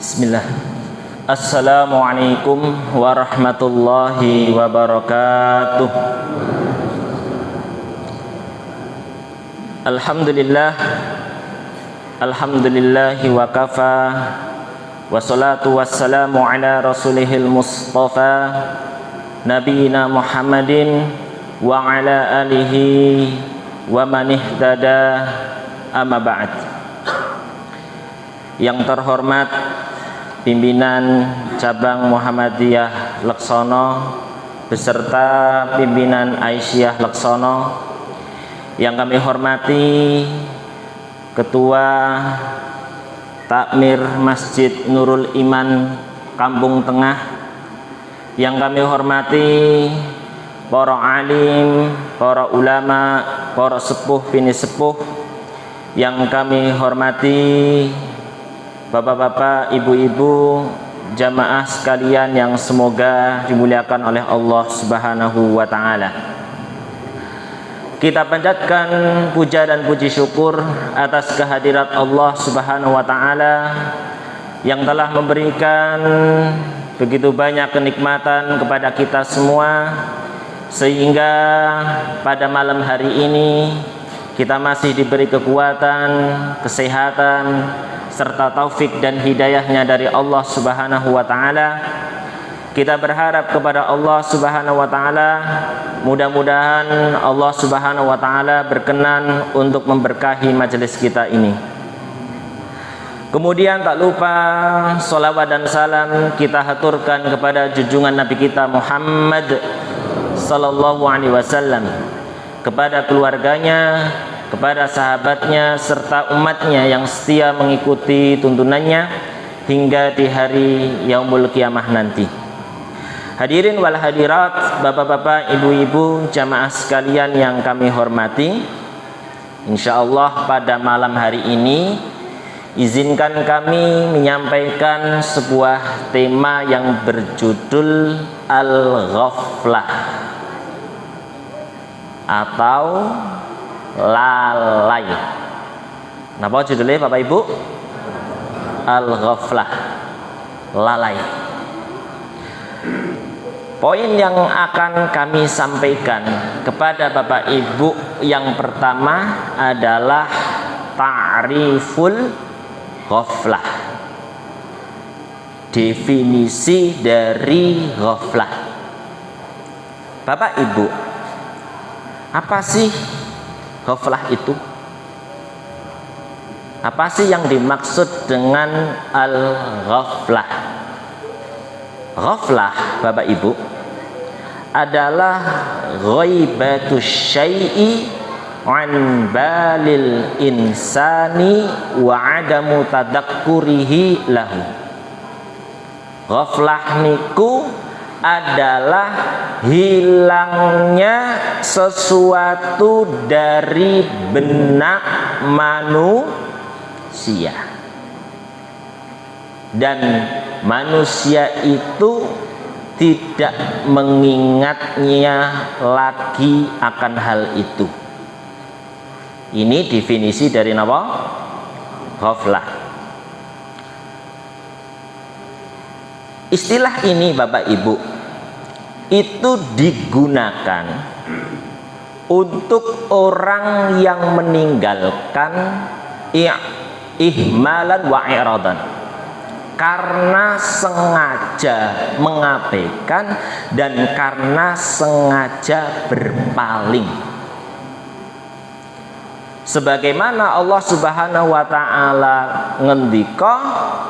Bismillah. Assalamualaikum warahmatullahi wabarakatuh. Alhamdulillah. Alhamdulillahi wa kafa. Wassalatu wassalamu ala rasulihil mustafa Nabiina Muhammadin wa ala alihi wa man ihtada, amma ba'd. Yang terhormat pimpinan cabang Muhammadiyah Laksono beserta pimpinan Aisyah Laksono, yang kami hormati Ketua Takmir Masjid Nurul Iman Kampung Tengah, yang kami hormati para alim, para ulama, para sepuh bini sepuh, yang kami hormati bapak-bapak, ibu-ibu, jamaah sekalian yang semoga dimuliakan oleh Allah Subhanahu wa ta'ala. Kita panjatkan puja dan puji syukur atas kehadirat Allah Subhanahu wa ta'ala yang telah memberikan begitu banyak kenikmatan kepada kita semua, sehingga pada malam hari ini kita masih diberi kekuatan, kesehatan, serta taufik dan hidayahnya dari Allah Subhanahu wa ta'ala. Kita berharap kepada Allah Subhanahu wa ta'ala, mudah-mudahan Allah Subhanahu wa ta'ala berkenan untuk memberkahi majelis kita ini. Kemudian tak lupa sholawat dan salam kita haturkan kepada junjungan Nabi kita Muhammad sallallahu alaihi wasallam, kepada keluarganya, kepada sahabatnya, serta umatnya yang setia mengikuti tuntunannya hingga di hari yaumul kiamah nanti. Hadirin wal hadirat, bapak-bapak, ibu-ibu, jamaah sekalian yang kami hormati, insyaallah pada malam hari ini izinkan kami menyampaikan sebuah tema yang berjudul Al-Ghaflah atau lalai. Napa judulnya Bapak Ibu? Al-Ghaflah, lalai. Poin yang akan kami sampaikan kepada Bapak Ibu yang pertama adalah ta'riful ghaflah. Definisi dari ghaflah. Bapak Ibu, apa sih ghaflah itu? Apa sih yang dimaksud dengan al-ghaflah? Ghaflah, Bapak Ibu, adalah ghaibatus syai'i an balil insani wa adamu tadakkurihi lahu. Ghaflah niku adalah hilangnya sesuatu dari benak manusia, dan manusia itu tidak mengingatnya lagi akan hal itu. Ini definisi dari apa? Ghaflah. Istilah ini Bapak Ibu itu digunakan untuk orang yang meninggalkan ihmalan wa i'radan, karena sengaja mengabaikan dan karena sengaja berpaling. Sebagaimana Allah Subhanahu wa ta'ala ngendika,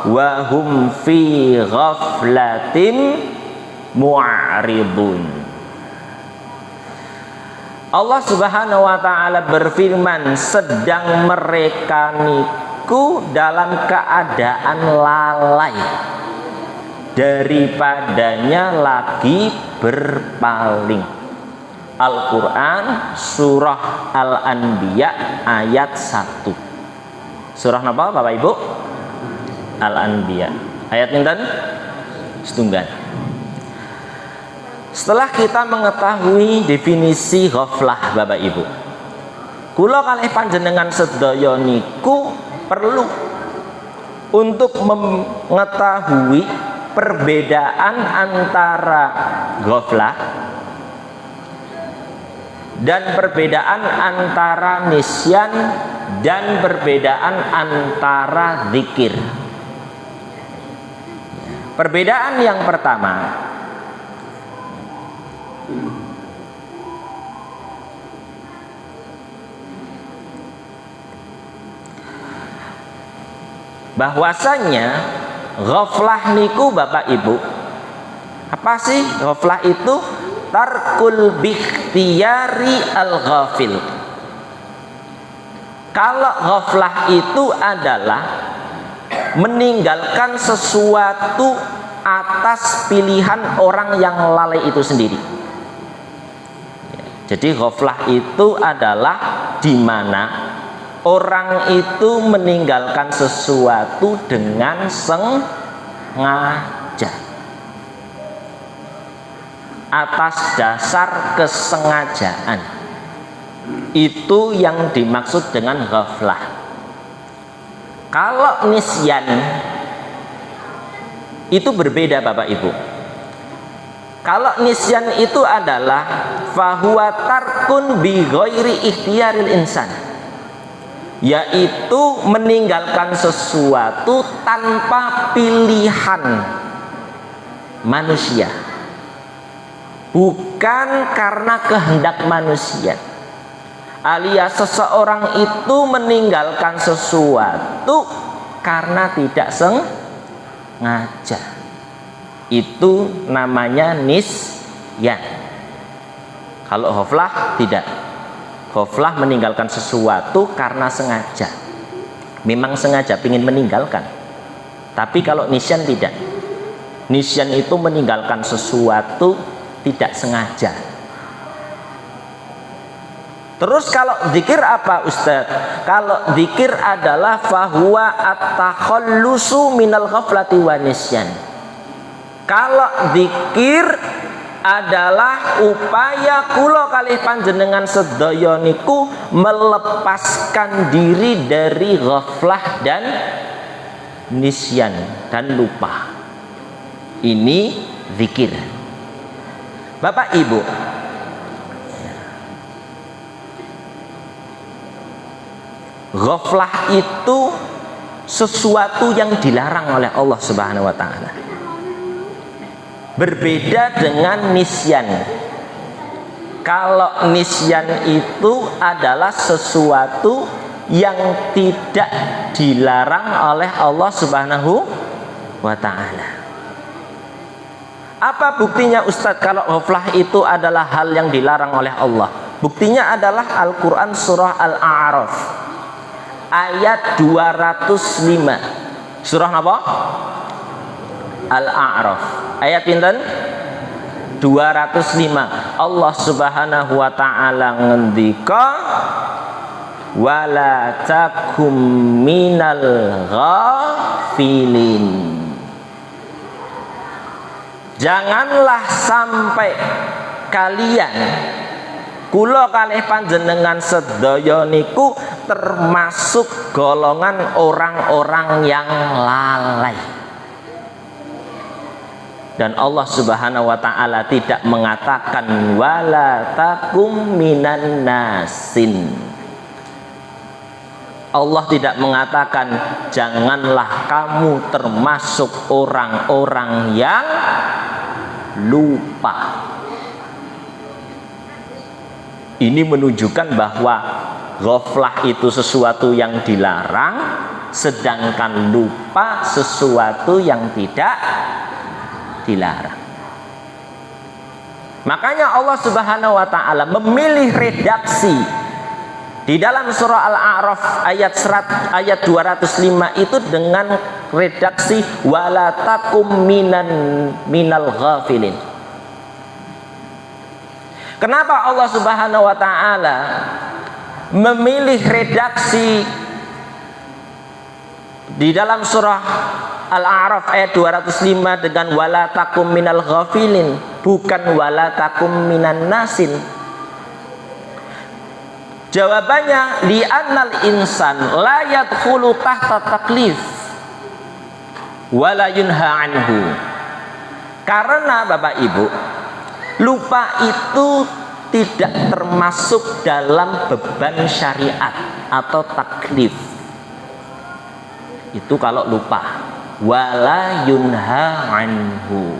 wa hum fi ghaflatin mu'ridun. Allah Subhanahu wa ta'ala berfirman, sedang mereka niku dalam keadaan lalai daripadanya lagi berpaling. Al-Quran surah Al-Anbiya ayat 1. Surah apa Bapak Ibu? Al-Anbiya ayat pinten? Setunggal. Setelah kita mengetahui definisi ghaflah Bapak Ibu, kula kalih panjenengan sedaya niku perlu untuk mengetahui perbedaan antara ghaflah dan perbedaan antara nisyan dan perbedaan antara zikir. Perbedaan yang pertama, bahwasanya ghaflah niku Bapak Ibu, apa sih ghaflah itu? Tarkul bikhtiyari al-ghafil. Kalau ghaflah itu adalah meninggalkan sesuatu atas pilihan orang yang lalai itu sendiri. Jadi ghaflah itu adalah di mana orang itu meninggalkan sesuatu dengan sengaja, atas dasar kesengajaan. Itu yang dimaksud dengan ghaflah. Kalau nisyan itu berbeda Bapak Ibu. Kalau nisyan itu adalah fahuwa tarkun bi ghairi ikhtiyaril insan, yaitu meninggalkan sesuatu tanpa pilihan manusia, bukan karena kehendak manusia. Alias seseorang itu meninggalkan sesuatu karena tidak sengaja. Itu namanya nisyan. Kalau ghaflah tidak. Ghaflah meninggalkan sesuatu karena sengaja. Memang sengaja ingin meninggalkan. Tapi kalau nisyan tidak. Nisyan itu meninggalkan sesuatu tidak sengaja. Terus kalau zikir apa Ustadz? Kalau zikir adalah fahuwa at-takhallusu minal ghaflati wa nisyan. Kalau zikir adalah upaya kula kalih panjenengan sedaya niku melepaskan diri dari ghaflah dan nisyan dan lupa. Ini zikir. Bapak Ibu, ghaflah itu sesuatu yang dilarang oleh Allah Subhanahu wa taala. Berbeda dengan nisyan. Kalau nisyan itu adalah sesuatu yang tidak dilarang oleh Allah Subhanahu wa taala. Apa buktinya Ustadz kalau ghaflah itu adalah hal yang dilarang oleh Allah? Buktinya adalah Al-Quran surah Al-A'raf ayat 205. Surah apa? Al-A'raf ayat pinten? 205. Allah Subhanahu wa ta'ala ngendika wala takum minal ghafilin. Janganlah sampai kalian kula kalih panjenengan sedaya niku termasuk golongan orang-orang yang lalai. Dan Allah Subhanahu wa taala tidak mengatakan wala takum minan nasin. Allah tidak mengatakan janganlah kamu termasuk orang-orang yang lupa. Ini menunjukkan bahwa ghaflah itu sesuatu yang dilarang, sedangkan lupa sesuatu yang tidak dilarang. Makanya Allah Subhanahu wa taala memilih redaksi di dalam surah Al-A'raf ayat 205 itu dengan redaksi wala takum minal ghafilin. Kenapa Allah Subhanahu wa taala memilih redaksi di dalam surah Al-A'raf ayat 205 dengan wala takum minal ghafilin, bukan wala takum minan nasin? Jawabannya li'annal insan la yadkhulu tahta taklif. wala yunha anhu. Karena Bapak Ibu, lupa itu tidak termasuk dalam beban syariat atau taklif. Itu kalau lupa. Wala yunha anhu.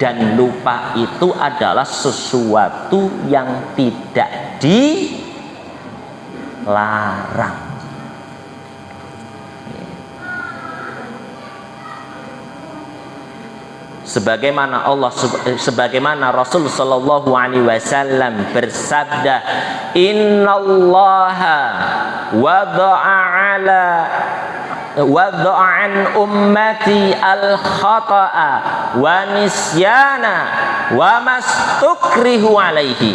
Dan lupa itu adalah sesuatu yang tidak dilarang. Sebagaimana Rasul sallallahu alaihi wasallam bersabda, innallaha wada'a an ummati al-khata'a wa nisyana wa mastukrihu alaihi.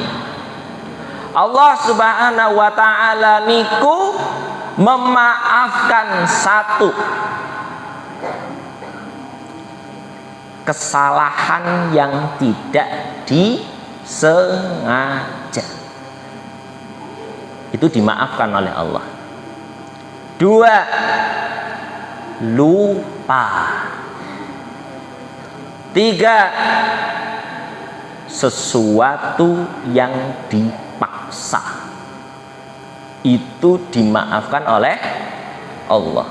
Allah subhanahu wa ta'ala niku memaafkan satu kesalahan yang tidak disengaja, itu dimaafkan oleh Allah. 2, lupa. 3, sesuatu yang dipaksa, itu dimaafkan oleh Allah.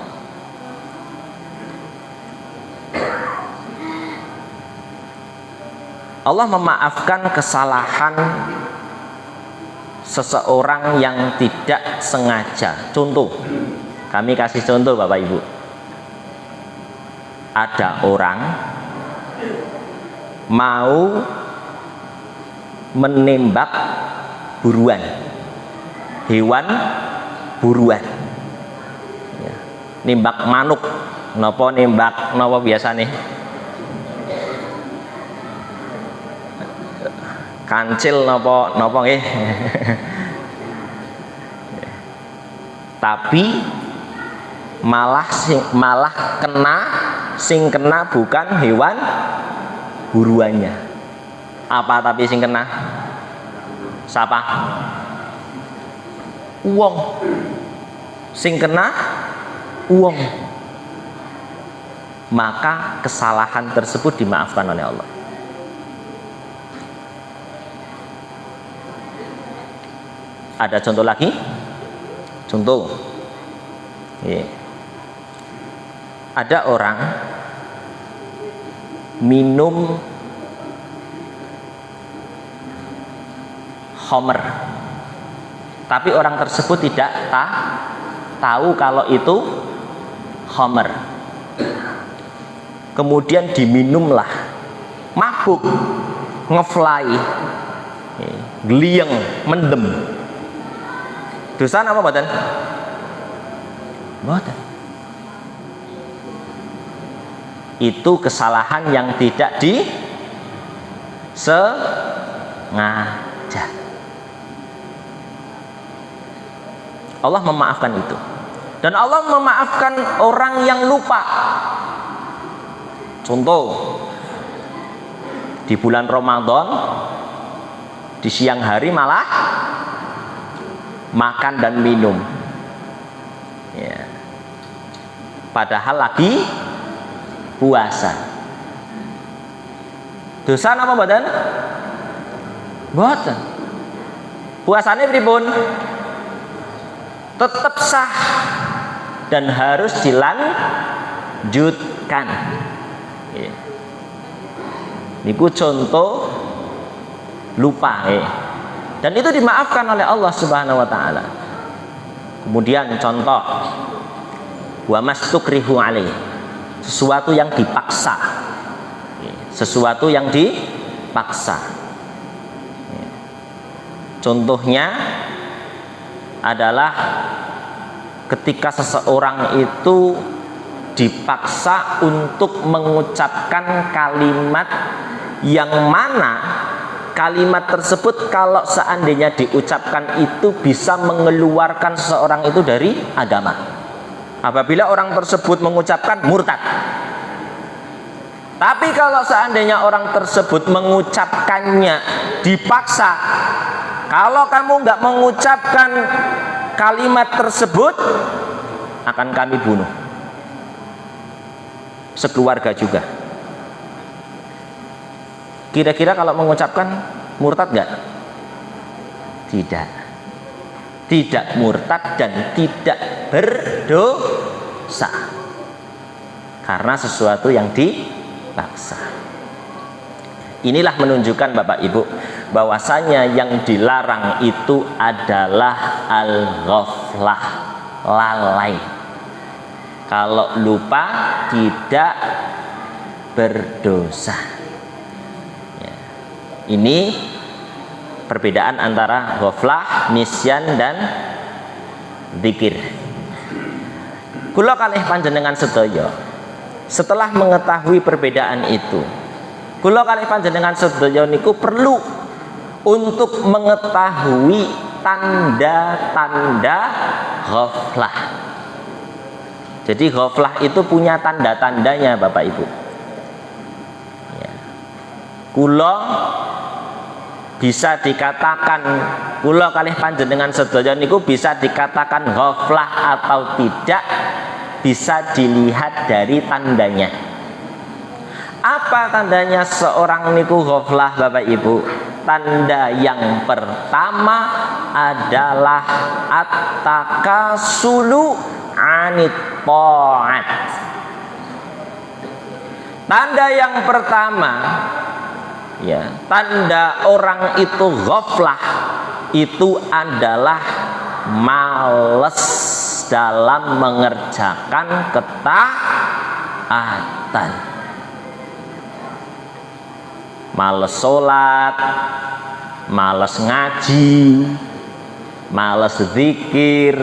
Allah memaafkan kesalahan seseorang yang tidak sengaja. Contoh, kami kasih contoh Bapak Ibu. Ada orang mau menembak buruan, hewan buruan, nembak manuk, nopo nembak nopo biasa nih, kancil nopo nggih. Tapi malah sing kena bukan hewan buruannya. Apa tapi sing kena? Siapa? Wong. Sing kena wong. Maka kesalahan tersebut dimaafkan oleh Allah. Ada contoh lagi? Contoh, ada orang minum khamr, tapi orang tersebut tidak tahu kalau itu khamr. Kemudian diminumlah, mabuk, ngefly, gliyeng, mendem. Dosa apa mboten? Mboten. Itu kesalahan yang tidak disengaja. Allah memaafkan itu. Dan Allah memaafkan orang yang lupa. Contoh, di bulan Ramadan, di siang hari malah makan dan minum, ya. Padahal lagi puasa. Dosa apa mboten? Mboten. Puasane pripun? Tetap sah dan harus dilanjutkan. Ya. Niku contoh lupa, dan itu dimaafkan oleh Allah Subhanahu wa taala. Kemudian contoh, wa mastukrihu alaih, sesuatu yang dipaksa. Sesuatu yang dipaksa. Contohnya adalah ketika seseorang itu dipaksa untuk mengucapkan kalimat yang mana kalimat tersebut kalau seandainya diucapkan itu bisa mengeluarkan seseorang itu dari agama. Apabila orang tersebut mengucapkan murtad. Tapi kalau seandainya orang tersebut mengucapkannya dipaksa, kalau kamu nggak mengucapkan kalimat tersebut akan kami bunuh. sekeluarga juga. Kira-kira kalau mengucapkan murtad nggak? Tidak. Tidak murtad dan tidak berdosa. Karena sesuatu yang dipaksa. Inilah menunjukkan Bapak Ibu bahwasanya yang dilarang itu adalah al-ghaflah, lalai. Kalau lupa tidak berdosa. Ya. Ini perbedaan antara ghaflah, nisyan dan zikir. Kula kalih panjenengan sedaya, setelah mengetahui perbedaan itu, kula kalih panjenengan sedaya niku perlu untuk mengetahui tanda-tanda ghaflah. Jadi ghaflah itu punya tanda-tandanya Bapak Ibu. Ya. Kula bisa dikatakan, kula kalih panjenengan sedaya niku bisa dikatakan ghaflah atau tidak, bisa dilihat dari tandanya. Apa tandanya seorang niku ghaflah Bapak Ibu? Tanda yang pertama adalah at-takasulu anit ta'at. Tanda yang pertama, ya, tanda orang itu ghaflah itu adalah malas dalam mengerjakan ketaatan. Malas sholat, malas ngaji, malas zikir,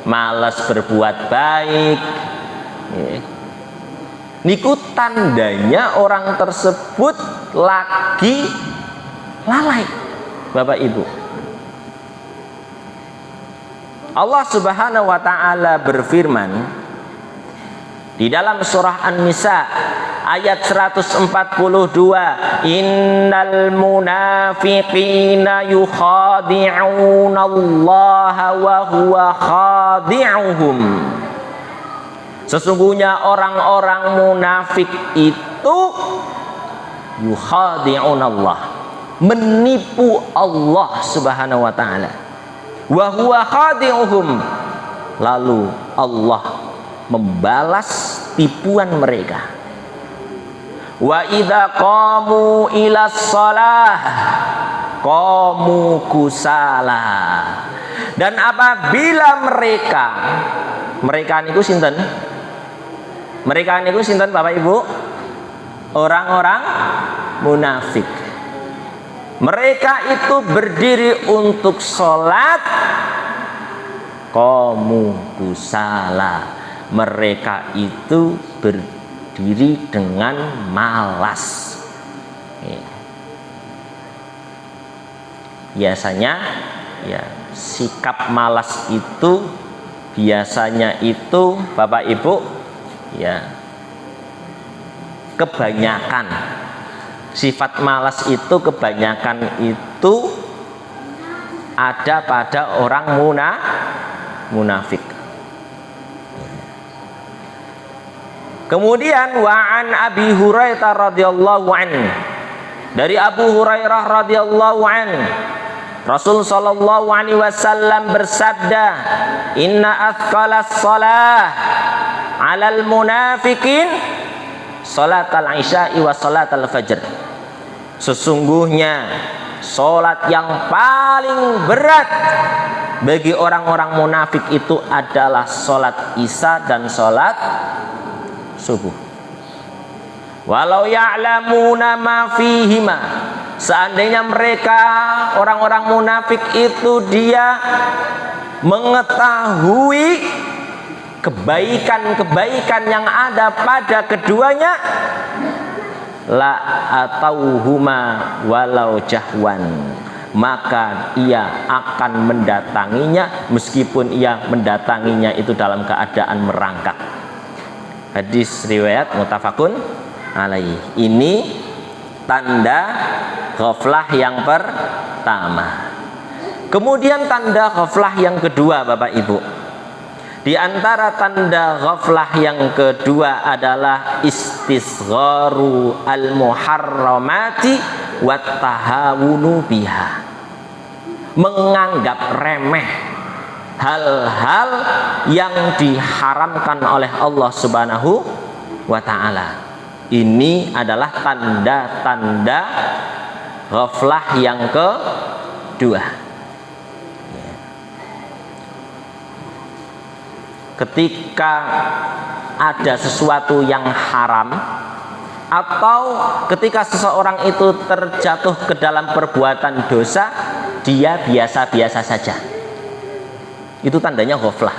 malas berbuat baik. Niku tandanya orang tersebut lagi lalai Bapak Ibu. Allah Subhanahu wa taala berfirman di dalam surah An-Nisa ayat 142, innal munafiqina yukhadi'una Allah wa huwa khadi'uhum. Sesungguhnya orang-orang munafik itu yukhadi'una Allah, menipu Allah Subhanahu wa taala. Wa huwa khadi'uhum, lalu Allah membalas tipuan mereka. Wa idza qamu ila shalah qamu kusala. Dan apabila mereka niku sinten? Mereka niku sinten Bapak Ibu? Orang-orang munafik. Mereka itu berdiri untuk sholat qamu kusala. Mereka itu berdiri dengan malas. Biasanya ya, sikap malas itu biasanya itu Bapak Ibu ya, kebanyakan sifat malas itu kebanyakan itu ada pada orang munafik. Kemudian wa'an Abi Hurairah radhiyallahu anhu, dari Abu Hurairah radhiyallahu anhu, Rasul sallallahu alaihi wasallam bersabda, inna athqalas shalah 'alal munafiqin salatal isya'i wa salatal fajr. Sesungguhnya salat yang paling berat bagi orang-orang munafik itu adalah salat Isya dan salat subuh. Walau ya'lamuna ma fihima, seandainya mereka orang-orang munafik itu dia mengetahui kebaikan-kebaikan yang ada pada keduanya, la atauhuma walau jahwan, maka ia akan mendatanginya meskipun ia mendatanginya itu dalam keadaan merangkak. Hadis riwayat muttafaqun alaih. Ini tanda ghaflah yang pertama. Kemudian tanda ghaflah yang kedua Bapak Ibu, Di antara tanda ghaflah yang kedua adalah istisgharu al-muharramati wa tahawunu biha. Menganggap remeh hal-hal yang diharamkan oleh Allah Subhanahu wa taala. Ini adalah tanda-tanda ghaflah yang kedua. Ketika ada sesuatu yang haram, atau ketika seseorang itu terjatuh ke dalam perbuatan dosa, dia biasa-biasa saja, itu tandanya ghaflah,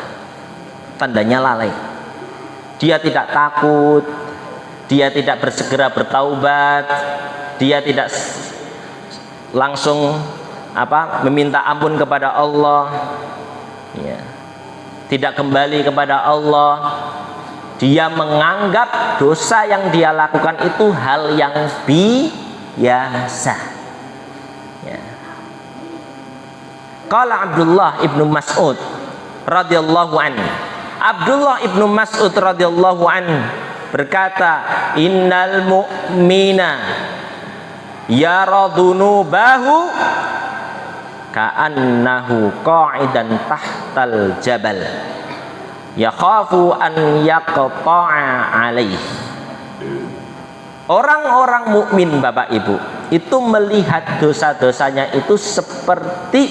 tandanya lalai. Dia tidak takut, dia tidak bersegera bertaubat, dia tidak langsung meminta ampun kepada Allah, ya, tidak kembali kepada Allah. Dia menganggap dosa yang dia lakukan itu hal yang biasa, ya. Qala Abdullah ibnu Mas'ud radhiyallahu anhu, Abdullah ibnu Mas'ud radhiyallahu anhu berkata, innal mu'mina yara dhunubahu ka'annahu qa'idan tahtal jabal yakhafu an yaqta'a alaih. Orang-orang mukmin, Bapak Ibu, itu melihat dosa-dosanya itu seperti,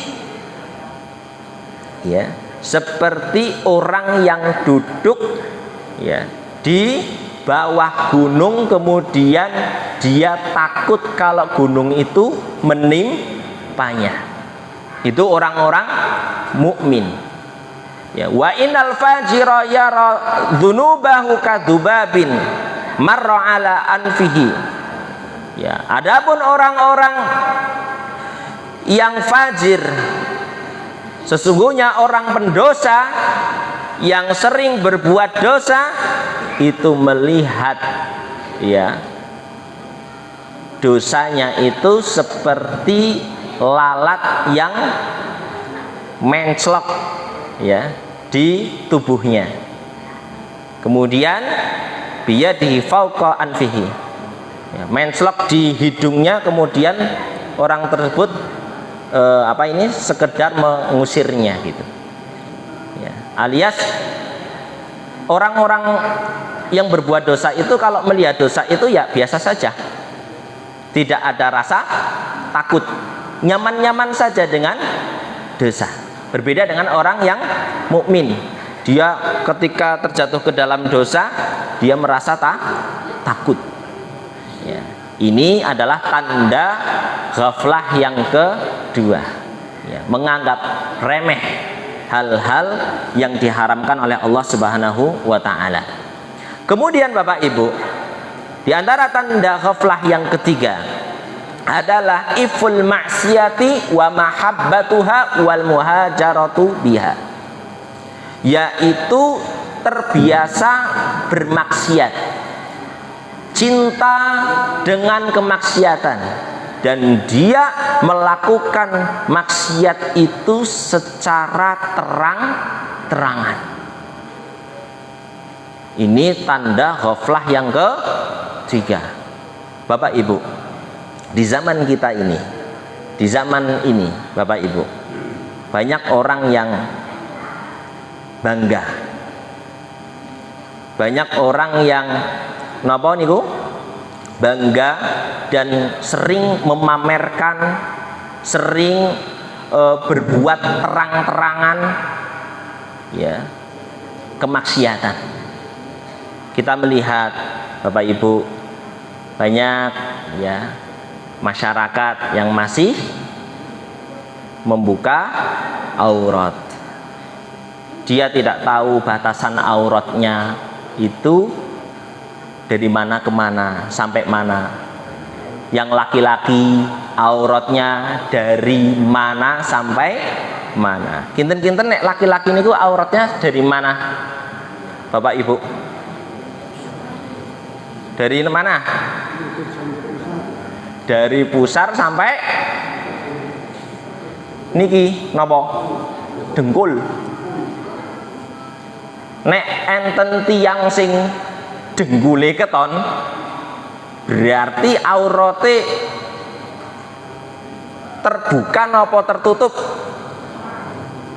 ya, seperti orang yang duduk, ya, di bawah gunung, kemudian dia takut kalau gunung itu menimpanya. Itu orang-orang mukmin. Ya, wa innal fajira yara dzunubahu kadubabin marra ala anfihi. Ya, adapun orang-orang yang fajir, sesungguhnya orang pendosa yang sering berbuat dosa itu melihat, ya, dosanya itu seperti lalat yang menclok, ya, di tubuhnya. Kemudian biyadihi fauqa anfihi, ya, menclok di hidungnya, kemudian orang tersebut sekedar mengusirnya, gitu, ya. Alias orang-orang yang berbuat dosa itu kalau melihat dosa itu ya biasa saja, tidak ada rasa takut, nyaman-nyaman saja dengan dosa. Berbeda dengan orang yang mukmin, dia ketika terjatuh ke dalam dosa dia merasa takut, ya. Ini adalah tanda ghaflah yang kedua, ya, menganggap remeh hal-hal yang diharamkan oleh Allah Subhanahu wa taala. Kemudian Bapak Ibu, di antara tanda ghaflah yang ketiga adalah iful maksiati wa mahabbatuha wal muhajaratu biha, yaitu terbiasa bermaksiat, cinta dengan kemaksiatan, dan dia melakukan maksiat itu secara terang-terangan. Ini tanda ghaflah yang ketiga. Bapak Ibu, di zaman kita ini, di zaman ini, Bapak Ibu, banyak orang yang bangga, banyak orang yang napa niku bangga dan sering memamerkan, sering berbuat terang-terangan, ya, kemaksiatan. Kita melihat, Bapak Ibu, banyak, ya, masyarakat yang masih membuka aurat. Dia tidak tahu batasan auratnya itu dari mana ke mana, sampai mana. Yang laki-laki auratnya dari mana sampai mana. Kinten-kinten nek laki-laki niku auratnya dari mana, Bapak Ibu? Dari mana? Dari pusar sampai niki napa? Dengkul. Nek enten tiyang sing denggule keton, berarti aurate terbuka napa tertutup?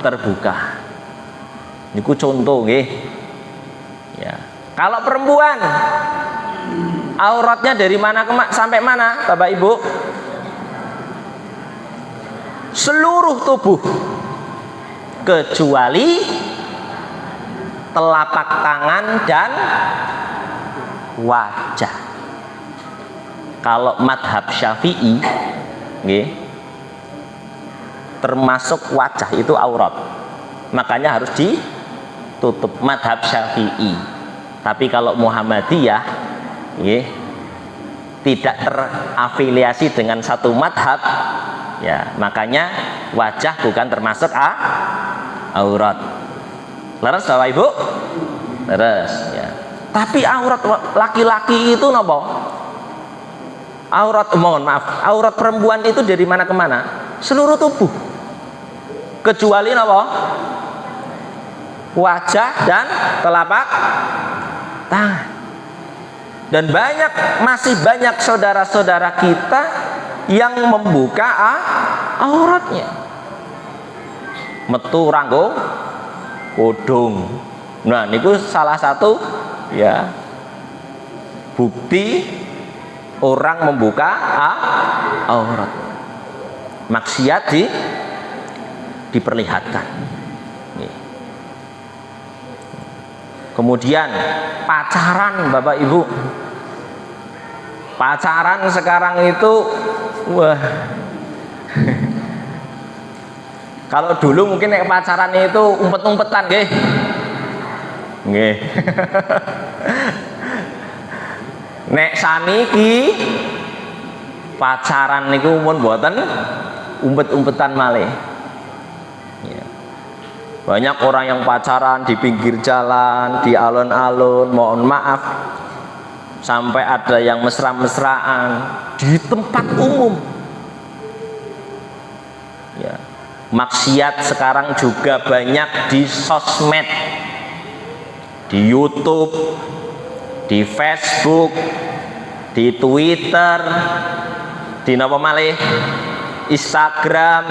Terbuka. Niku contoh nggih. Ya. Kalau perempuan auratnya dari mana sampai mana, Bapak Ibu? Seluruh tubuh kecuali telapak tangan dan wajah. Kalau madhab Syafi'i, nggih, termasuk wajah itu aurat, makanya harus ditutup madhab Syafi'i. Tapi kalau Muhammadiyah, nggih, tidak terafiliasi dengan satu madhab, ya makanya wajah bukan termasuk aurat. Leres Bapak Ibu? Leres ya. Tapi aurat laki-laki itu napa? Aurat perempuan itu dari mana ke mana? Seluruh tubuh. Kecuali napa? Wajah dan telapak tangan. Dan masih banyak saudara-saudara kita yang membuka auratnya. Metu ranggo kodong. Nah, niku salah satu ya bukti orang membuka aurat. Maksiat diperlihatkan. Nih. Kemudian pacaran, Bapak Ibu. Pacaran sekarang itu wah. Kalau dulu mungkin pacaran itu umpet-umpetan nggih. Nggih. Nek saniki pacaran niku mun mboten umpet-umpetan malih. Ya. Banyak orang yang pacaran di pinggir jalan, di alun-alun, mohon maaf, sampai ada yang mesra-mesraan di tempat umum. Ya. Maksiat sekarang juga banyak di sosmed, di YouTube, di Facebook, di Twitter, di napa malih, Instagram,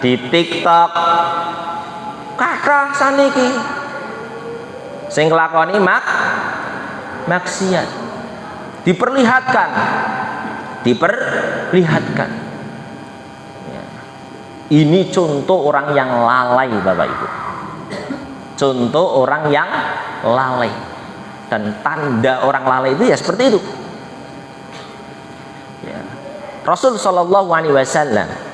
di TikTok. Kathah saniki sing nglakoni maksiat diperlihatkan. Ya. Ini contoh orang yang lalai, Bapak Ibu. Contoh orang yang lalai. Dan tanda orang lalai itu ya seperti itu. Ya. Rasul Shallallahu Alaihi Wasallam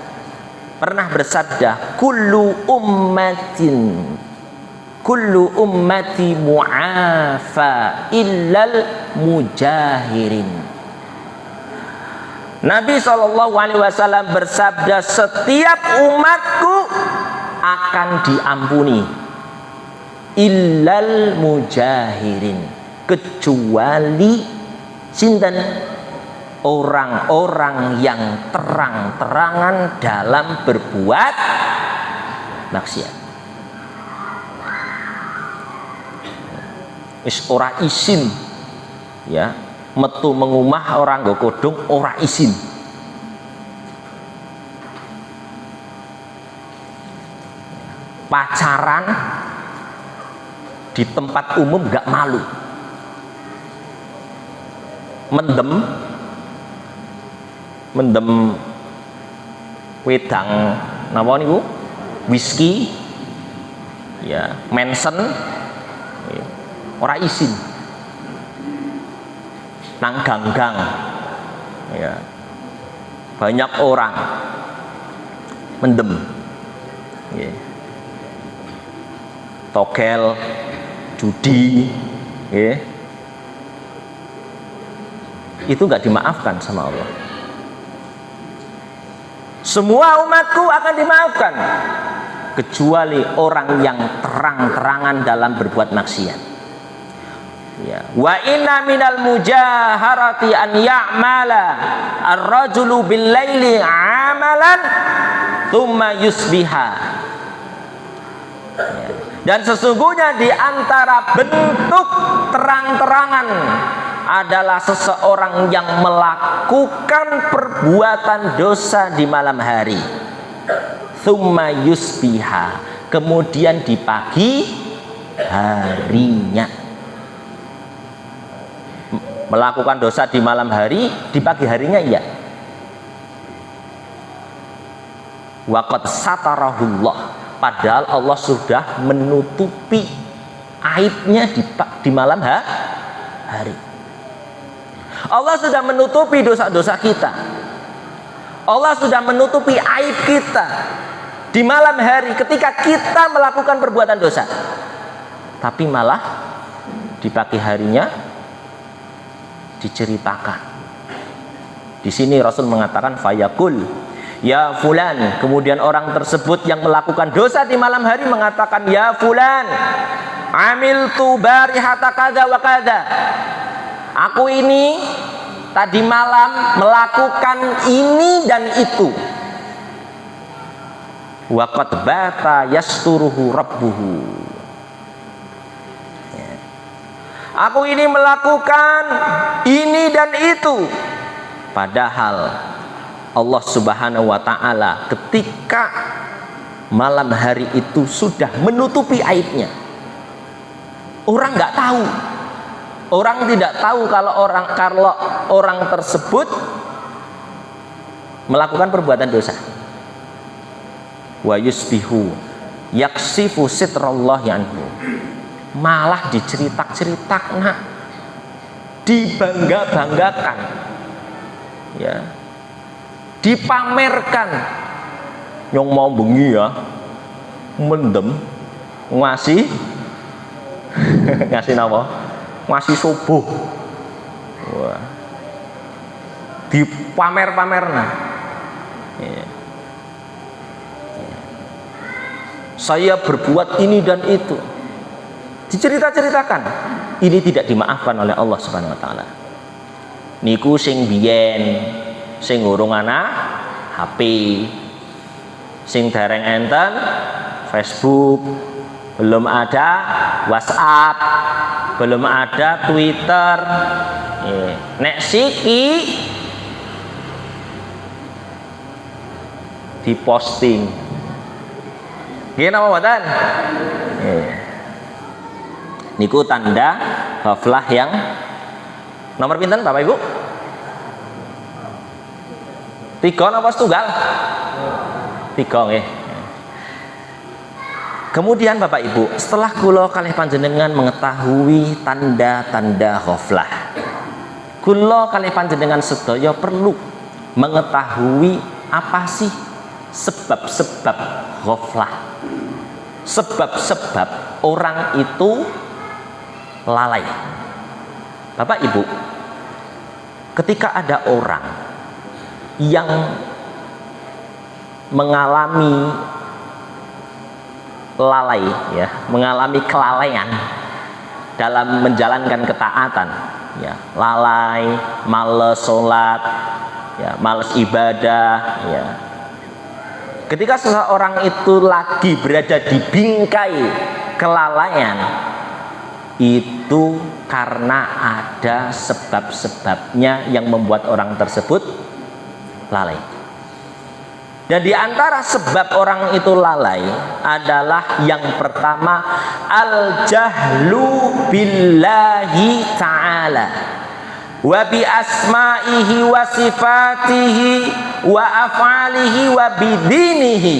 pernah bersabda, kullu ummati mu'afa illal mujahirin. Nabi Shallallahu Alaihi Wasallam bersabda, setiap umatku akan diampuni illal mujahirin, kecuali sinten, orang-orang yang terang-terangan dalam berbuat maksiat. Wis ora isin ya, metu mengumah orang nggo kodong ora isin. Pacaran di tempat umum gak malu. Mendem wedang napa niku? Whisky ya, Manson ya, ora isin. Nang ganggang ya. Banyak orang mendem ya. Togel, judi ya. Itu nggak dimaafkan sama Allah. Semua umatku akan dimaafkan kecuali orang yang terang-terangan dalam berbuat maksiat. Ya. Wa inna minal mujaharati an ya'mala ar-rajulu bil laili 'amalan thumma yusbiha. Ya. Dan sesungguhnya di antara bentuk terang-terangan adalah seseorang yang melakukan perbuatan dosa di malam hari. Tsumma yusbiha, kemudian di pagi harinya. Melakukan dosa di malam hari, di pagi harinya iya. Waqad satarahullah, padahal Allah sudah menutupi aibnya di malam hari. Allah sudah menutupi dosa-dosa kita. Allah sudah menutupi aib kita di malam hari ketika kita melakukan perbuatan dosa. Tapi malah di pagi harinya diceritakan. Di sini Rasul mengatakan fayaqul ya fulan, kemudian orang tersebut yang melakukan dosa di malam hari mengatakan ya fulan amiltu barihata kada wa kada, aku ini tadi malam melakukan ini dan itu. Waqad bata yasturuhu rabbuhu, aku ini melakukan ini dan itu, padahal Allah Subhanahu wa ta'ala ketika malam hari itu sudah menutupi aibnya. Orang nggak tahu, orang tidak tahu kalau orang tersebut melakukan perbuatan dosa. Wa yusbihu yaksifu sitrallahi anhu, malah diceritakan, dibangga-banggakan, ya, dipamerkan. Yang mau bengi ya mendem ngasih ngasih apa? Ngasih subuh. Wah, dipamer-pamerna, ya. Saya berbuat ini dan itu, dicerita-ceritakan. Ini tidak dimaafkan oleh Allah Subhanahu wa taala. Niku sing biyen, sing urung ana HP, sing dereng enten Facebook, belum ada WhatsApp, belum ada Twitter. Nek siki diposting. Nggih napa mboten? Niku tanda ghaflah yang nomor pinten Bapak Ibu? 3 napa setunggal? 3 nggih. Kemudian Bapak Ibu, setelah kula kalih panjenengan mengetahui tanda-tanda ghaflah, kula kalih panjenengan sedaya perlu mengetahui apa sih sebab-sebab ghaflah, sebab-sebab orang itu lalai. Bapak Ibu, ketika ada orang yang mengalami lalai, ya, mengalami kelalaian dalam menjalankan ketaatan, ya, lalai, males sholat, ya, males ibadah, ya. Ketika seseorang itu lagi berada di bingkai kelalaian, itu karena ada sebab-sebabnya yang membuat orang tersebut lalai. Dan di antara sebab orang itu lalai adalah yang pertama, al-jahlu billahi ta'ala wa bi asma'ihi wa sifatihi wa af'alihi wa bidinihi.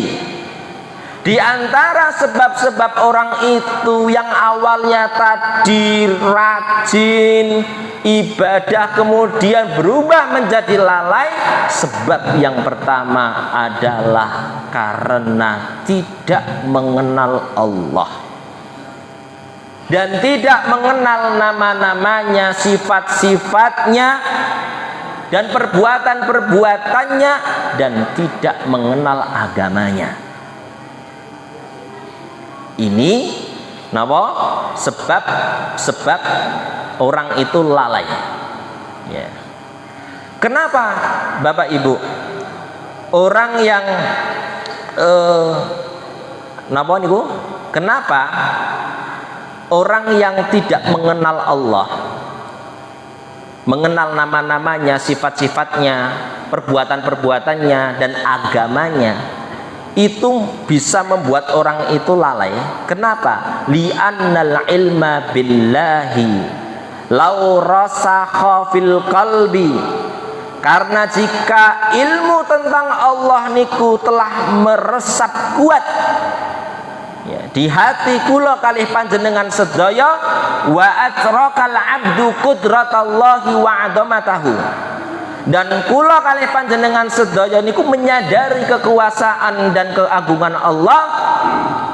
Di antara sebab-sebab orang itu yang awalnya tadi rajin ibadah kemudian berubah menjadi lalai, sebab yang pertama adalah karena tidak mengenal Allah dan tidak mengenal nama-namanya, sifat-sifatnya dan perbuatan-perbuatannya, dan tidak mengenal agamanya. Ini napa? Sebab orang itu lalai, ya. Kenapa Bapak Ibu? Orang yang napa niku Kenapa? Orang yang tidak mengenal Allah, mengenal nama-namanya, sifat-sifatnya, perbuatan-perbuatannya, dan agamanya, itu bisa membuat orang itu lalai. Kenapa? Li'annal ilma billahi law rasakha fil qalbi. Karena jika ilmu tentang Allah niku telah meresap kuat ya, di hati kula kalih panjenengan sedaya, wa atrakal abdu qudratallahi wa adamatahu, dan kula kalih panjenengan sedaya niku menyadari kekuasaan dan keagungan Allah,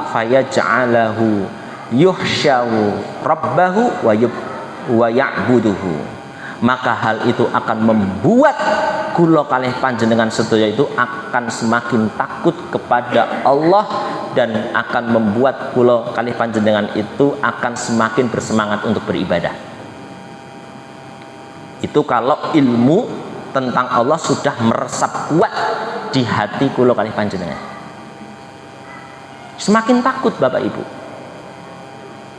fayaj'alahu yuhsyawu rabbahu wa ya'buduhu, maka hal itu akan membuat kula kalih panjenengan sedaya itu akan semakin takut kepada Allah, dan akan membuat kula kalih panjenengan itu akan semakin bersemangat untuk beribadah. Itu kalau ilmu tentang Allah sudah meresap kuat di hati kula kalih panjenengan. Semakin takut Bapak Ibu.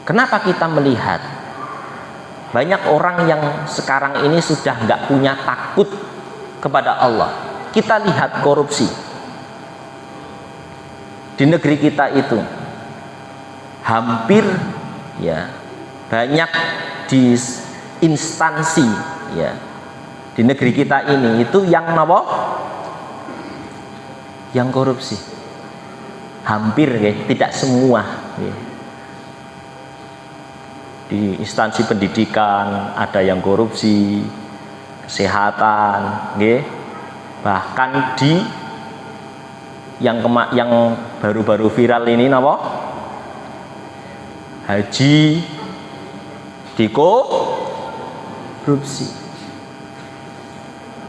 Kenapa kita melihat banyak orang yang sekarang ini sudah nggak punya takut kepada Allah? Kita lihat korupsi di negeri kita itu hampir ya, banyak di instansi ya di negeri kita ini itu yang apa? Yang korupsi. Hampir ya, tidak semua ya. Di instansi pendidikan ada yang korupsi, kesehatan, bahkan di yang baru-baru viral ini apa? Haji dikorupsi.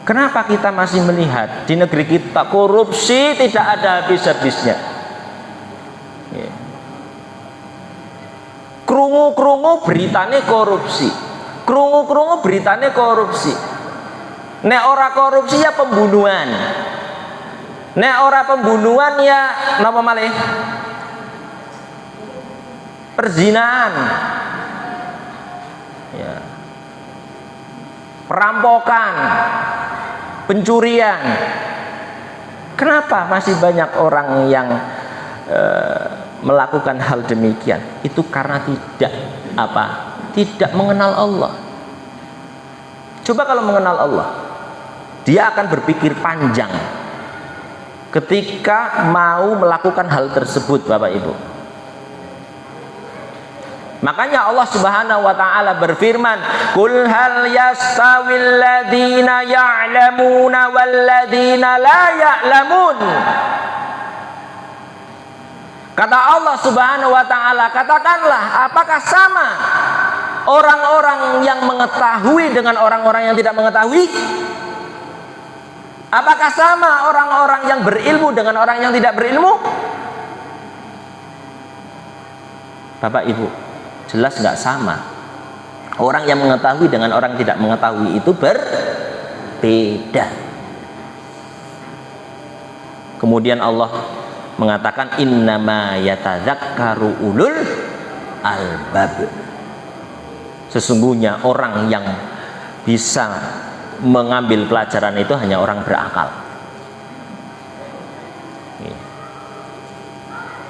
Kenapa kita masih melihat di negeri kita korupsi tidak ada habis-habisnya? Krungu-krungu beritane korupsi, krungu-krungu beritane korupsi. Nek ora korupsi ya pembunuhan, nek ora pembunuhan ya napa malih? Perzinahan ya, perampokan, pencurian. Kenapa masih banyak orang yang melakukan hal demikian? Itu karena tidak mengenal Allah. Coba kalau mengenal Allah, dia akan berpikir panjang ketika mau melakukan hal tersebut, Bapak Ibu. Makanya Allah Subhanahu wa taala berfirman, "Qul hal yastawil ladzina ya'lamuna wal ladzina la ya'lamun." Kata Allah Subhanahu wa taala, katakanlah, apakah sama orang-orang yang mengetahui dengan orang-orang yang tidak mengetahui? Apakah sama orang-orang yang berilmu dengan orang yang tidak berilmu? Bapak Ibu, jelas nggak sama. Orang yang mengetahui dengan orang yang tidak mengetahui itu berbeda. Kemudian Allah mengatakan innama yatadzakkaru ulul albab. Sesungguhnya orang yang bisa mengambil pelajaran itu hanya orang berakal.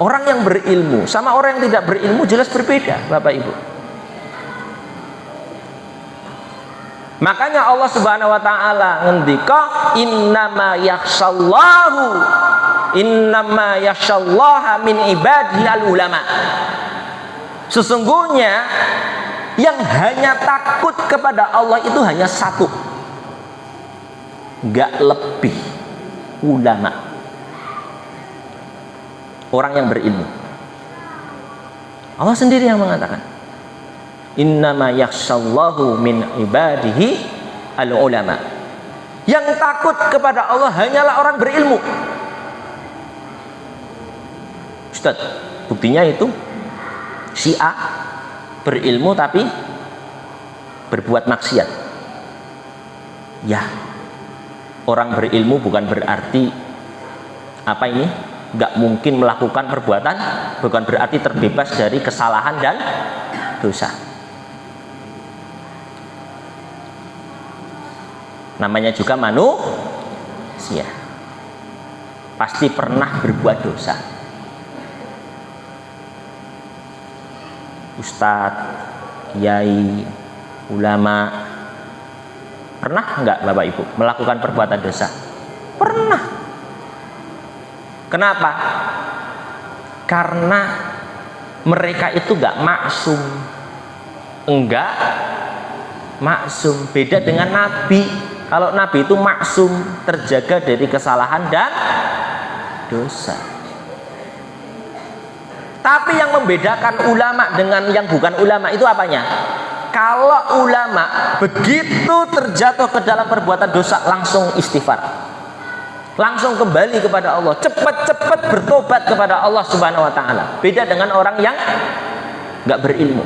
Orang yang berilmu sama orang yang tidak berilmu jelas berbeda, Bapak Ibu. Makanya Allah Subhanahu wa taala ngendika innama yakhsyallaha min ibadihi al-ulama. Sesungguhnya yang hanya takut kepada Allah itu hanya satu, enggak lebih, ulama, orang yang berilmu. Allah sendiri yang mengatakan innama yakhshallahu min ibadihi al-ulama. Yang takut kepada Allah hanyalah orang berilmu. Ustaz, buktinya itu si A berilmu tapi berbuat maksiat. Ya, orang berilmu bukan berarti apa ini? nggak mungkin melakukan perbuatan, bukan berarti terbebas dari kesalahan dan dosa. Namanya juga manusia, pasti pernah berbuat dosa. Ustadz, kiai, ulama, pernah nggak Bapak Ibu melakukan perbuatan dosa? Pernah. Kenapa? Karena mereka itu nggak maksum, enggak maksum. Beda dengan Nabi. Kalau Nabi itu maksum, terjaga dari kesalahan dan dosa. Tapi yang membedakan ulama dengan yang bukan ulama itu apanya? Kalau ulama begitu terjatuh ke dalam perbuatan dosa langsung istighfar, langsung kembali kepada Allah, cepat-cepat bertobat kepada Allah Subhanahu wa taala. Beda dengan orang yang nggak berilmu.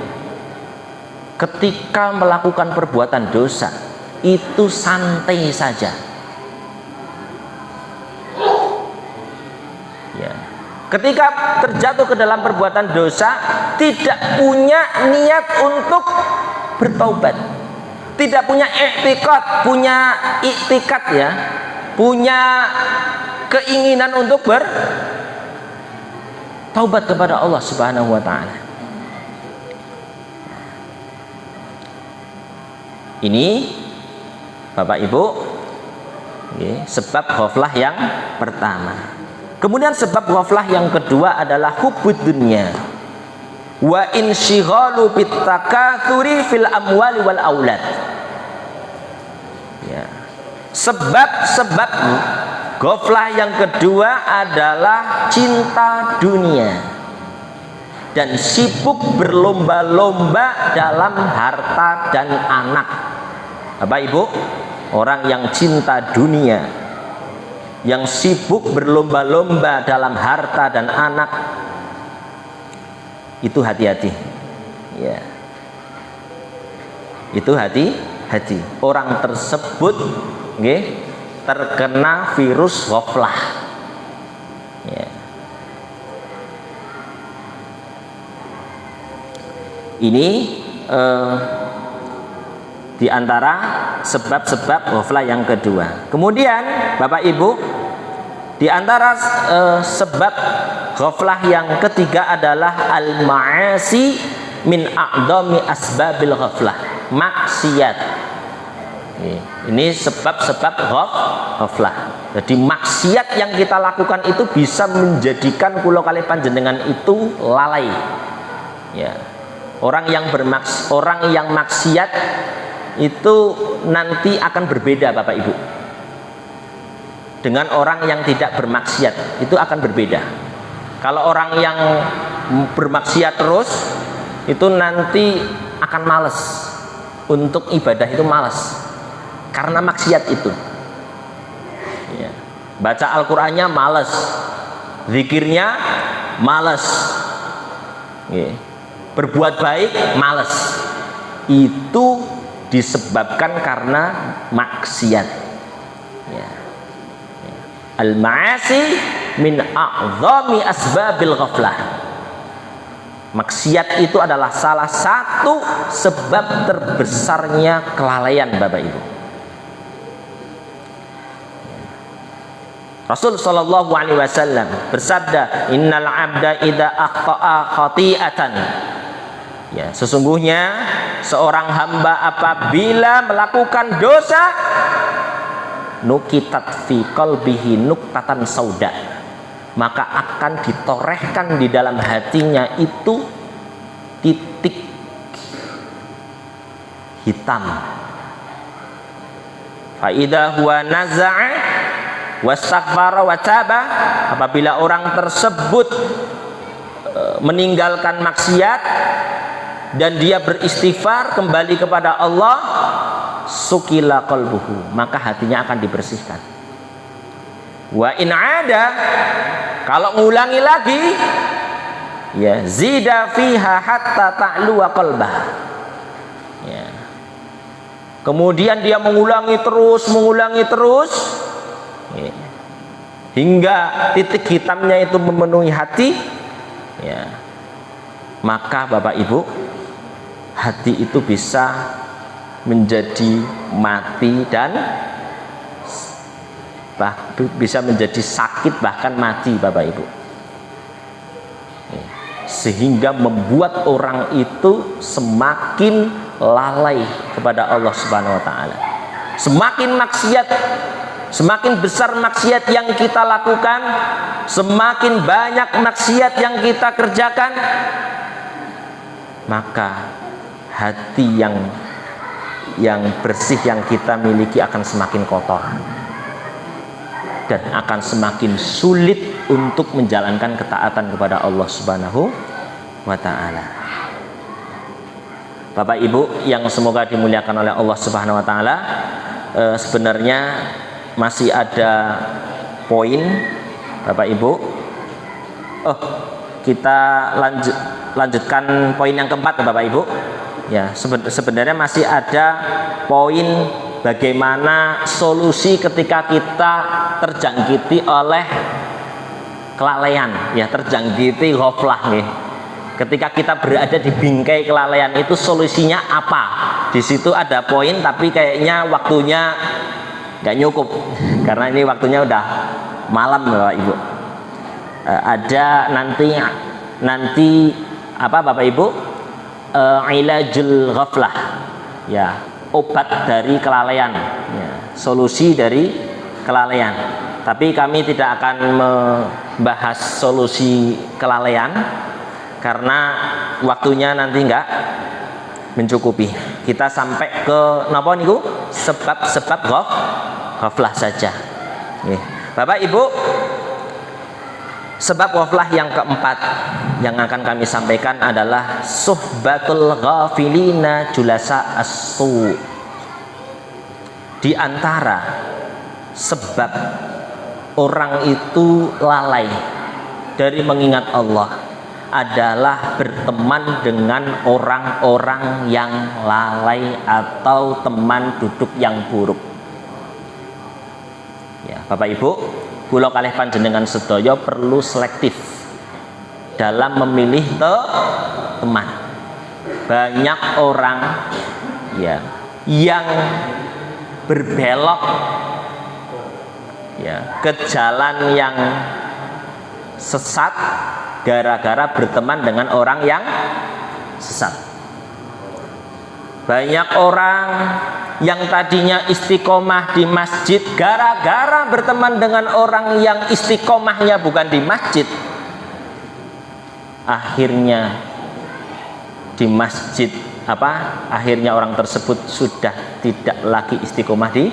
Ketika melakukan perbuatan dosa itu santai saja. Ya. Ketika terjatuh ke dalam perbuatan dosa, tidak punya niat untuk bertaubat, tidak punya iktikad ya, punya keinginan untuk bertaubat kepada Allah Subhanahu wa taala. Ini Bapak Ibu, sebab ghaflah yang pertama. Kemudian sebab ghaflah yang kedua adalah hubbud dunya wa insyighalu bitakatsuri fil amwali wal aulad. Ya. Sebab ghaflah yang kedua adalah cinta dunia dan sibuk berlomba-lomba dalam harta dan anak. Bapak Ibu, orang yang cinta dunia, yang sibuk berlomba-lomba dalam harta dan anak, itu hati-hati. Ya. Itu hati-hati. Orang tersebut terkena virus ghaflah. Ya. Ini di antara sebab-sebab ghaflah yang kedua. Kemudian Bapak Ibu, di antara sebab ghaflah yang ketiga adalah al-ma'asi min a'dhami asbabil ghaflah, maksiat. Ini sebab-sebab ghaflah. Jadi maksiat yang kita lakukan itu bisa menjadikan kula kalih panjenengan itu lalai. Ya. Orang yang maksiat itu nanti akan berbeda Bapak Ibu dengan orang yang tidak bermaksiat, itu akan berbeda. Kalau orang yang bermaksiat terus itu nanti akan malas untuk ibadah, itu malas karena maksiat itu ya. Baca Al-Qur'annya malas, zikirnya malas ya. Berbuat baik malas, itu disebabkan karena maksiat ya. Al-ma'asi min a'dhami asbabil ghaflah. Maksiat itu adalah salah satu sebab terbesarnya kelalaian Bapak Ibu. Rasul sallallahu alaihi wasallam bersabda, innal 'abda idza akhta'a khati'atan. Ya, sesungguhnya seorang hamba apabila melakukan dosa, nukitat fi qalbihi nuktatan sauda, maka akan ditorehkan di dalam hatinya itu titik hitam. Fa idza huwa naza'a wastaghfara wa taba, apabila orang tersebut meninggalkan maksiat dan dia beristighfar kembali kepada Allah, sukila qalbuhu, maka hatinya akan dibersihkan. Wa in ada, kalau ngulangi lagi ya, zida fiha hatta ta'luwa qalbah ya. Kemudian dia mengulangi terus ya, hingga titik hitamnya itu memenuhi hati, ya, maka Bapak Ibu, hati itu bisa menjadi mati dan bisa menjadi sakit, bahkan mati Bapak Ibu, sehingga membuat orang itu semakin lalai kepada Allah Subhanahu wa taala. Semakin maksiat, semakin besar maksiat yang kita lakukan, semakin banyak maksiat yang kita kerjakan, maka hati yang bersih yang kita miliki akan semakin kotor dan akan semakin sulit untuk menjalankan ketaatan kepada Allah Subhanahu wa taala. Bapak Ibu yang semoga dimuliakan oleh Allah Subhanahu wa taala, sebenarnya masih ada poin Bapak Ibu. Kita lanjutkan poin yang keempat Bapak Ibu. Ya, sebenarnya masih ada poin bagaimana solusi ketika kita terjangkiti oleh kelalaian, ya, terjangkiti ghaflah nih. Ketika kita berada di bingkai kelalaian itu solusinya apa? Di situ ada poin, tapi kayaknya waktunya nggak cukup karena ini waktunya udah malam Bapak Ibu. Ada nanti apa Bapak Ibu? Ilajul ghaflah, ya, obat dari kelalaian, ya, solusi dari kelalaian. Tapi kami tidak akan membahas solusi kelalaian karena waktunya nanti enggak mencukupi. Kita sampai ke napa niku? Sebab ghaflah saja. Nih, Bapak Ibu, sebab ghaflah yang keempat yang akan kami sampaikan adalah suhbatul ghafilina julasa as-su. Di antara sebab orang itu lalai dari mengingat Allah adalah berteman dengan orang-orang yang lalai atau teman duduk yang buruk. Ya, Bapak Ibu, kula kalih panjenengan sedaya perlu selektif dalam memilih teman. Banyak orang, ya, yang berbelok, ya, ke jalan yang sesat gara-gara berteman dengan orang yang sesat. Banyak orang yang tadinya istiqomah di masjid gara-gara berteman dengan orang yang istiqomahnya bukan di masjid, akhirnya di masjid akhirnya orang tersebut sudah tidak lagi istiqomah di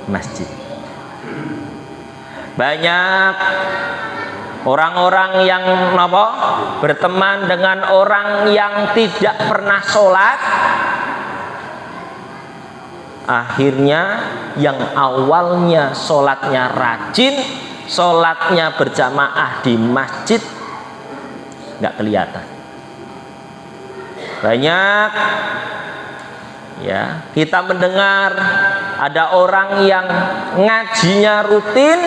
masjid. Banyak orang-orang yang berteman dengan orang yang tidak pernah sholat, akhirnya yang awalnya sholatnya rajin, sholatnya berjamaah di masjid, nggak kelihatan. Banyak, ya, kita mendengar ada orang yang ngajinya rutin,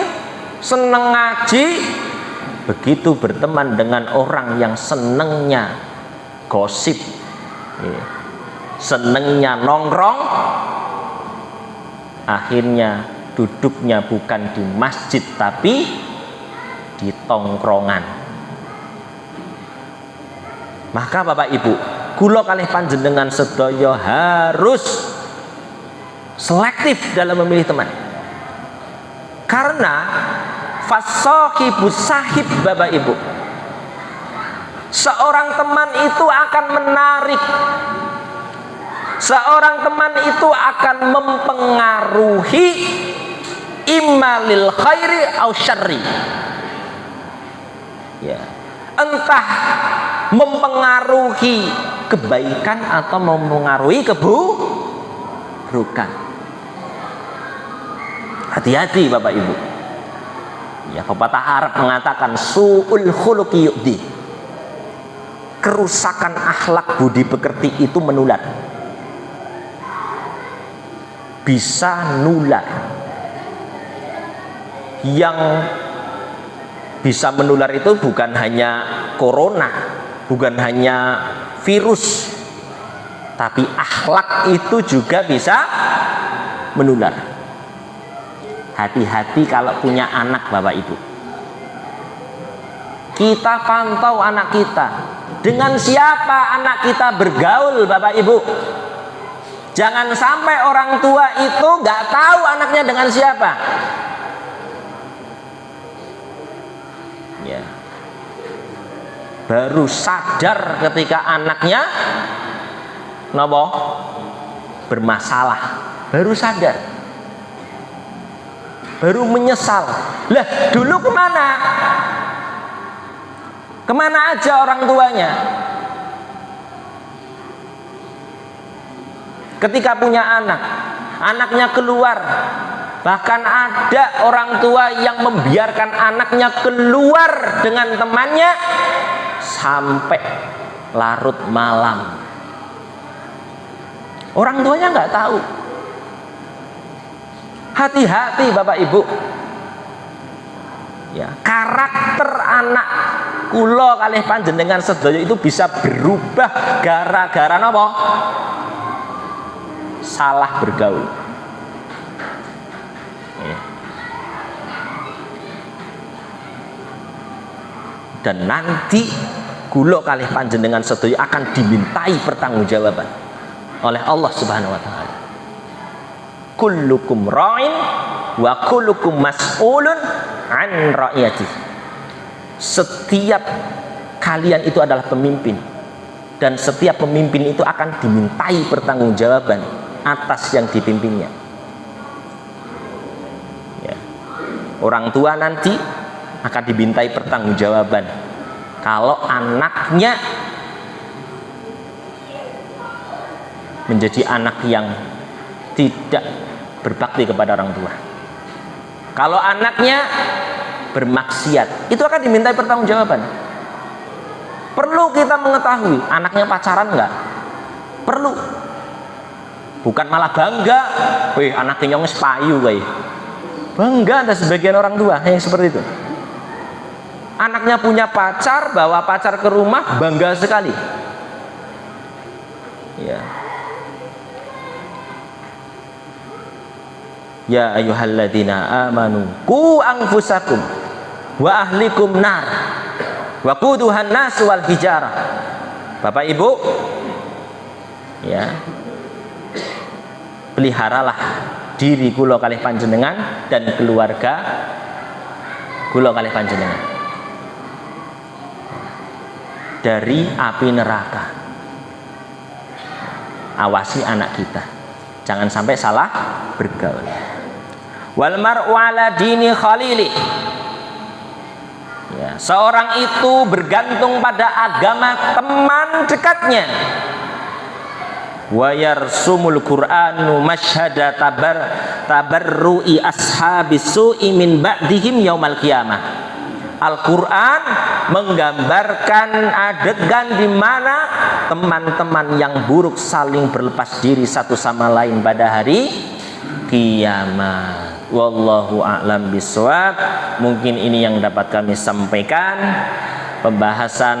seneng ngaji, begitu berteman dengan orang yang senengnya gosip, ya, senengnya nongkrong, akhirnya duduknya bukan di masjid tapi di tongkrongan. Maka Bapak Ibu, kula kalih panjenengan sedaya harus selektif dalam memilih teman. Karena fasahibus sahib Bapak Ibu, seorang teman itu akan menarik, seorang teman itu akan mempengaruhi imma lil khairi au syarri, ya, entah mempengaruhi kebaikan atau mempengaruhi keburukan. Hati-hati Bapak Ibu. Ya, pepatah Arab mengatakan su'ul khuluqi yu'di. Kerusakan akhlak budi pekerti itu menular. Bisa nular. Yang bisa menular itu bukan hanya corona, bukan hanya virus, tapi akhlak itu juga bisa menular. Hati-hati kalau punya anak Bapak Ibu. Kita pantau anak kita. Dengan siapa anak kita bergaul Bapak Ibu. Jangan sampai orang tua itu nggak tahu anaknya dengan siapa. Ya. Baru sadar ketika anaknya bermasalah. Baru sadar. Baru menyesal. Lah, dulu kemana? Kemana aja orang tuanya? Ketika punya anak, anaknya keluar. Bahkan ada orang tua yang membiarkan anaknya keluar dengan temannya sampai larut malam. Orang tuanya nggak tahu. Hati-hati Bapak Ibu. Ya, karakter anak kula kalih panjenengan sedaya itu bisa berubah gara-gara napa? Salah bergaul. Ya. Dan nanti kula kalih panjenengan sedaya akan dimintai pertanggungjawaban oleh Allah Subhanahu wa taala. Kullukum ra'in wa kullukum mas'ulun an ra'iyati. Setiap kalian itu adalah pemimpin, dan setiap pemimpin itu akan dimintai pertanggungjawaban atas yang dipimpinnya. Ya. Orang tua nanti akan dimintai pertanggungjawaban kalau anaknya menjadi anak yang tidak berbakti kepada orang tua. Kalau anaknya bermaksiat, itu akan dimintai pertanggungjawaban. Perlu kita mengetahui anaknya pacaran enggak? Perlu. Bukan malah bangga, wih anaknya nyong payu kayak. Bangga ada sebagian orang tua yang seperti itu. Anaknya punya pacar, bawa pacar ke rumah, bangga sekali. Ya. Ya ayyuhalladzina amanu qu anfusakum wa ahlikum nar wa quduhan nas wal hijarah. Bapak Ibu, ya, peliharalah diri kula kalih panjenengan dan keluarga kula kalih panjenengan dari api neraka. Awasi anak kita, jangan sampai salah bergaul. Wal mar'u ala dini khalili. Ya, seorang itu bergantung pada agama teman dekatnya. Wa yarsumul Qur'anu masyhada tabarru'i ashabis su'i min ba'dihim yaumal qiyamah. Al-Quran menggambarkan adegan di mana teman-teman yang buruk saling berlepas diri satu sama lain pada hari kiamat. Wallahu a'lam bishawab. Mungkin ini yang dapat kami sampaikan. Pembahasan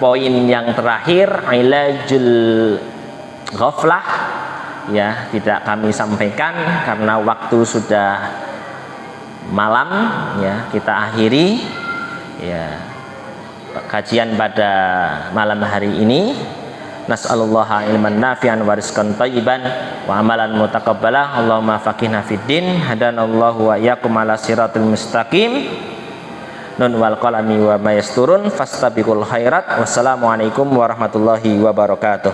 poin yang terakhir, ilajul ghaflah, ya, tidak kami sampaikan karena waktu sudah malam. Ya, kita akhiri ya kajian pada malam hari ini. Nas'alullaha ilman nafi'an wa rizqan thayyiban wa amalan mutaqabbalah. Allahumma faqihna fid din, hadanallahu wa iyyakum ala siratal mustaqim. Nun wal qalami wa mayasturun fastabiqul khairat. Wassalamualaikum warahmatullahi wabarakatuh.